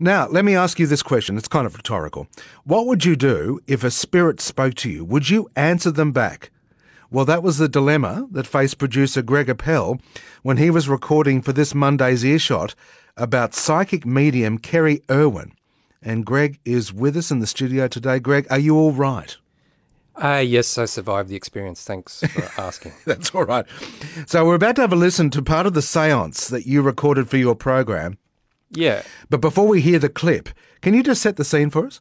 Now, let me ask you this question. It's kind of rhetorical. What would you do if a spirit spoke to you? Would you answer them back? Well, that was the dilemma that faced producer Greg Appel when he was recording for this Monday's Earshot about psychic medium Kerry Irwin. And Greg is with us in the studio today. Greg, are you all right? Yes, I survived the experience. Thanks for asking. That's all right. So we're about to have a listen to part of the seance that you recorded for your program. Yeah. But before we hear the clip, can you just set the scene for us?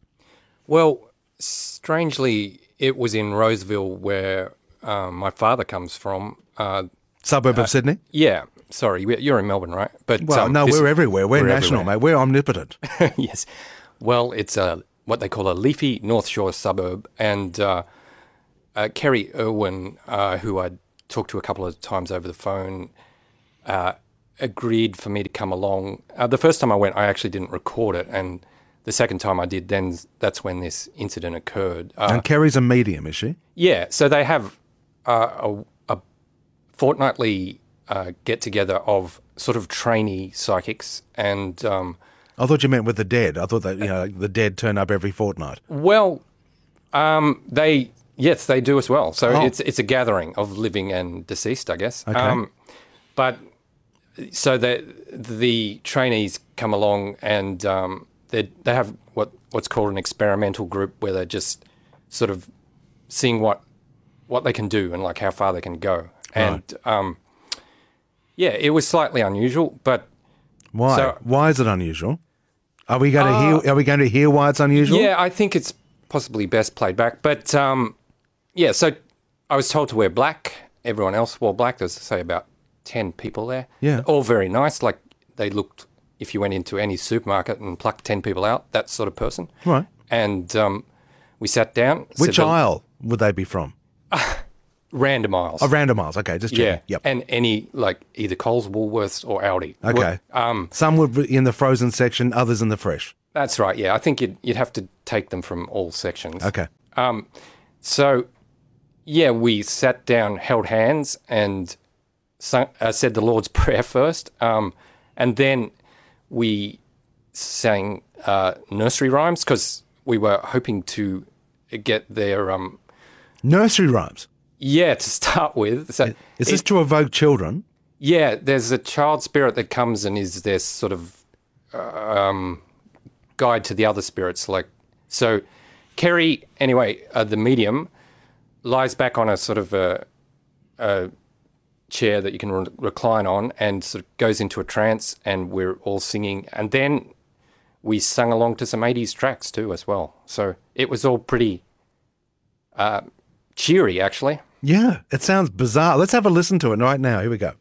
Well, strangely, it was in Roseville where my father comes from. Suburb of Sydney? Yeah. Sorry, you're in Melbourne, right? But no, we're everywhere. We're national, everywhere. mate. We're omnipotent. Yes. Well, it's what they call a leafy North Shore suburb. And Kerry Irwin, who I talked to a couple of times over the phone, agreed for me to come along. The first time I went, I actually didn't record it, and the second time I did, then that's when this incident occurred. And Kerry's a medium, is she? Yeah, so they have a fortnightly get-together of sort of trainee psychics, and I thought you meant with the dead. I thought that the dead turn up every fortnight. Well, they do as well. So it's a gathering of living and deceased, I guess. Okay. But so the trainees come along and they have what's called an experimental group, where they're just sort of seeing what they can do and like how far they can go. Right. And it was slightly unusual, but why? So, why is it unusual? Are we going to hear? Are we going to hear why it's unusual? Yeah, I think it's possibly best played back. But so I was told to wear black. Everyone else wore black. There's, say, about 10 people there. Yeah. All very nice. Like they looked, if you went into any supermarket and plucked 10 people out, that sort of person. Right. And we sat down. Which aisle would they be from? Random aisles. Oh, random aisles. Okay, just checking. Yeah. Yep. And any, like, either Coles, Woolworths or Aldi. Okay. Some would be in the frozen section, others in the fresh. That's right, yeah. I think you'd have to take them from all sections. Okay. We sat down, held hands, and said the Lord's Prayer first. And then we sang nursery rhymes because we were hoping to get their... nursery rhymes? Yeah, to start with. So is this to evoke children? Yeah, there's a child spirit that comes and is their sort of guide to the other spirits. Like, so Kerry, anyway, the medium, lies back on a sort of a chair that you can recline on and sort of goes into a trance, and we're all singing. And then we sung along to some 80s tracks too as well. So it was all pretty cheery, actually. Yeah, it sounds bizarre. Let's have a listen to it right now. Here we go.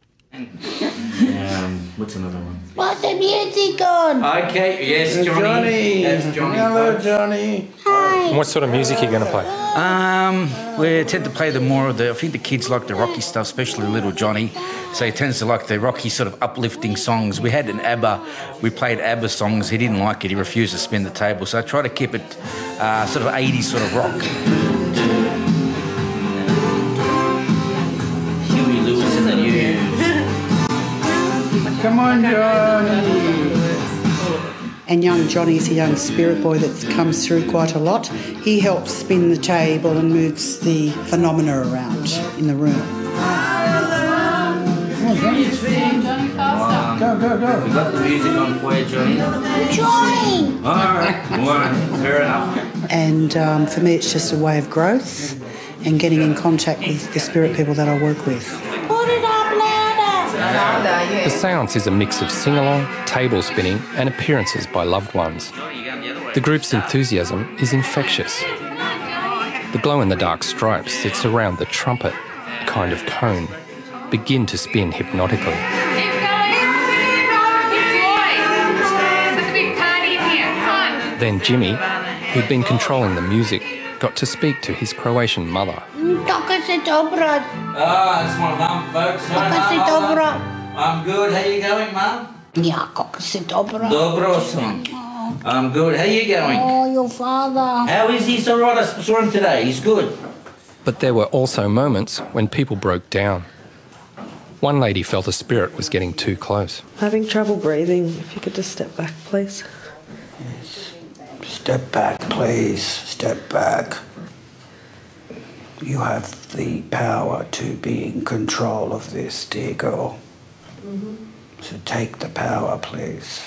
What's another one? What's the music on? Okay, yes, Johnny. That's Johnny. Hello, Johnny. Hi. And what sort of music are you going to play? We tend to play I think the kids like the rocky stuff, especially little Johnny. So he tends to like the rocky sort of uplifting songs. We played ABBA songs. He didn't like it. He refused to spin the table. So I try to keep it sort of 80s sort of rock. Huey Lewis and the News. Come on, Johnny. And young Johnny's a young spirit boy that comes through quite a lot. He helps spin the table and moves the phenomena around in the room. Go. We got the music on for you, Johnny. Join. All right, fair enough. And for me, it's just a way of growth and getting in contact with the spirit people that I work with. Put it up louder. The seance is a mix of sing-along, table spinning and appearances by loved ones. The group's enthusiasm is infectious. The glow-in-the-dark stripes that surround the trumpet, a kind of cone, begin to spin hypnotically. Then Jimmy, who'd been controlling the music, got to speak to his Croatian mother. Kako se dobro? That's my mum, folks. Kako se dobro? I'm good. How you going, Mum? Ja, kako se dobro? Dobro, son. I'm good. How you going? Oh, your father. How is he? He's all right. I saw him today. He's good. But there were also moments when people broke down. One lady felt a spirit was getting too close. Having trouble breathing. If you could just step back, please. Step back, please. Step back. You have the power to be in control of this, dear girl. So take the power, please.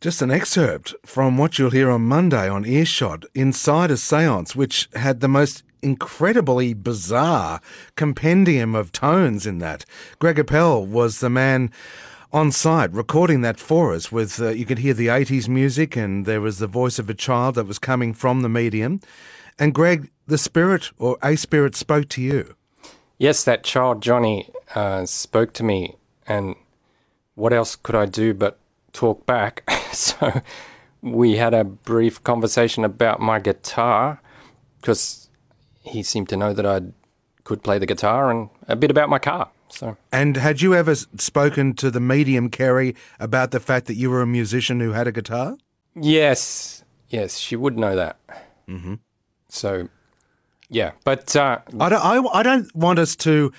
Just an excerpt from what you'll hear on Monday on Earshot, inside a séance which had the most incredibly bizarre compendium of tones in that. Greg Appel was the man on site recording that for us with, you could hear the 80s music, and there was the voice of a child that was coming from the medium. And Greg, the spirit or a spirit spoke to you. Yes, that child, Johnny, spoke to me, and what else could I do but talk back? So we had a brief conversation about my guitar, because he seemed to know that I could play the guitar, and a bit about my car. So. And had you ever spoken to the medium, Kerry, about the fact that you were a musician who had a guitar? Yes, she would know that. Mm-hmm. So, yeah, but I don't want us to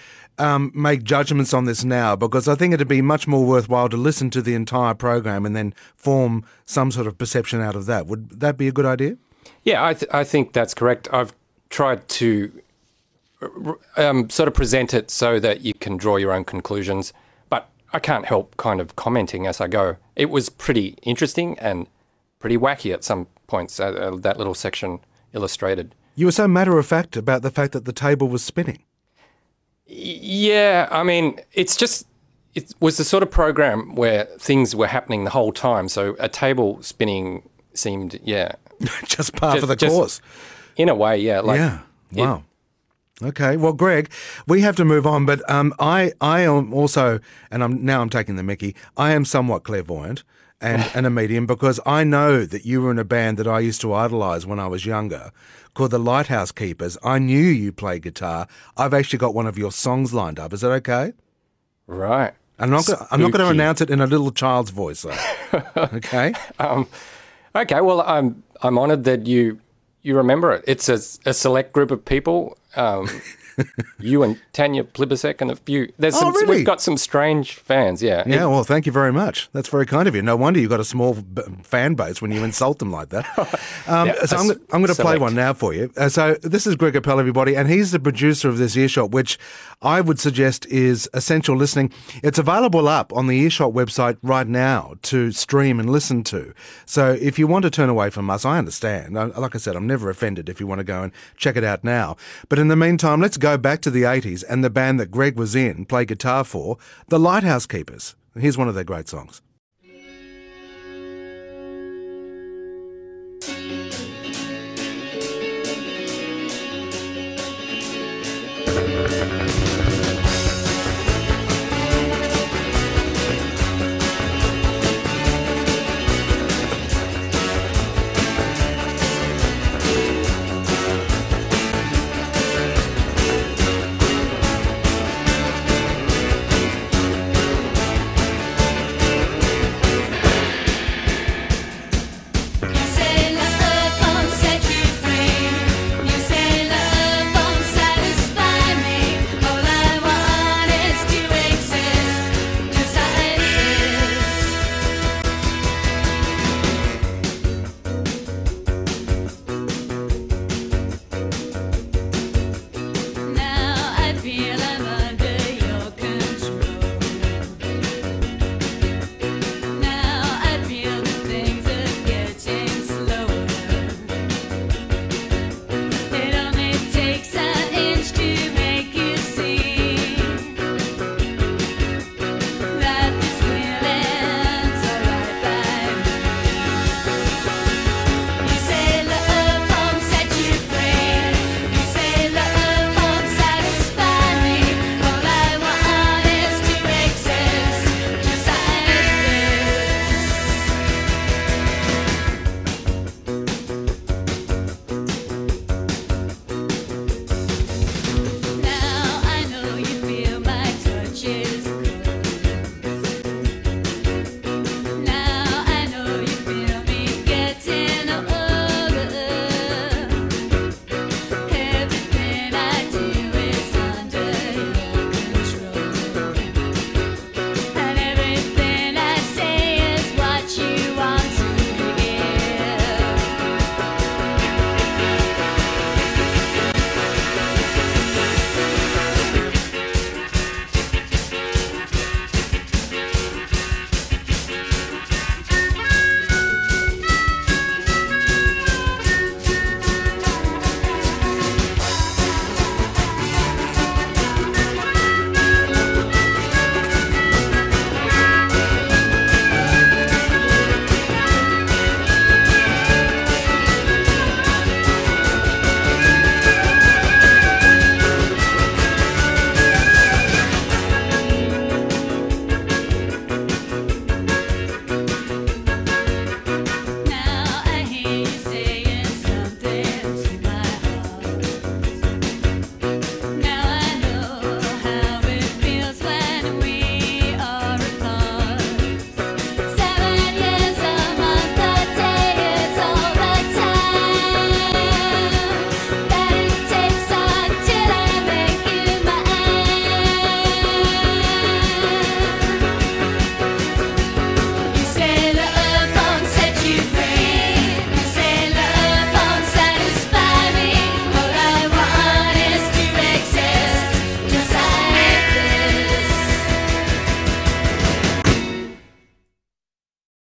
make judgments on this now, because I think it'd be much more worthwhile to listen to the entire program and then form some sort of perception out of that. Would that be a good idea? Yeah, I think that's correct. I've tried to sort of present it so that you can draw your own conclusions, but I can't help kind of commenting as I go. It was pretty interesting and pretty wacky at some points, that little section illustrated. You were so matter-of-fact about the fact that the table was spinning. Yeah, I mean, it was the sort of program where things were happening the whole time, so a table spinning seemed, just part of the course. In a way, yeah. Wow. Okay, well, Greg, we have to move on, but I am also, and I'm taking the mickey, I am somewhat clairvoyant and a medium, because I know that you were in a band that I used to idolise when I was younger called the Lighthouse Keepers. I knew you played guitar. I've actually got one of your songs lined up. Is that okay? Right. I'm not going to announce it in a little child's voice, though. Okay? Okay, well, I'm honoured that you remember it. It's a select group of people. You and Tanya Plibisek and a few. Really? We've got some strange fans, yeah. Yeah, well, thank you very much. That's very kind of you. No wonder you've got a small fan base when you insult them like that. So I'm going to play one now for you. So this is Greg Appel, everybody, and he's the producer of this Earshot, which I would suggest is essential listening. It's available up on the Earshot website right now to stream and listen to. So if you want to turn away from us, I understand. Like I said, I'm never offended if you want to go and check it out now. But in the meantime, let's go back to the 80s and the band that Greg was in, play guitar for, the Lighthouse Keepers. Here's one of their great songs.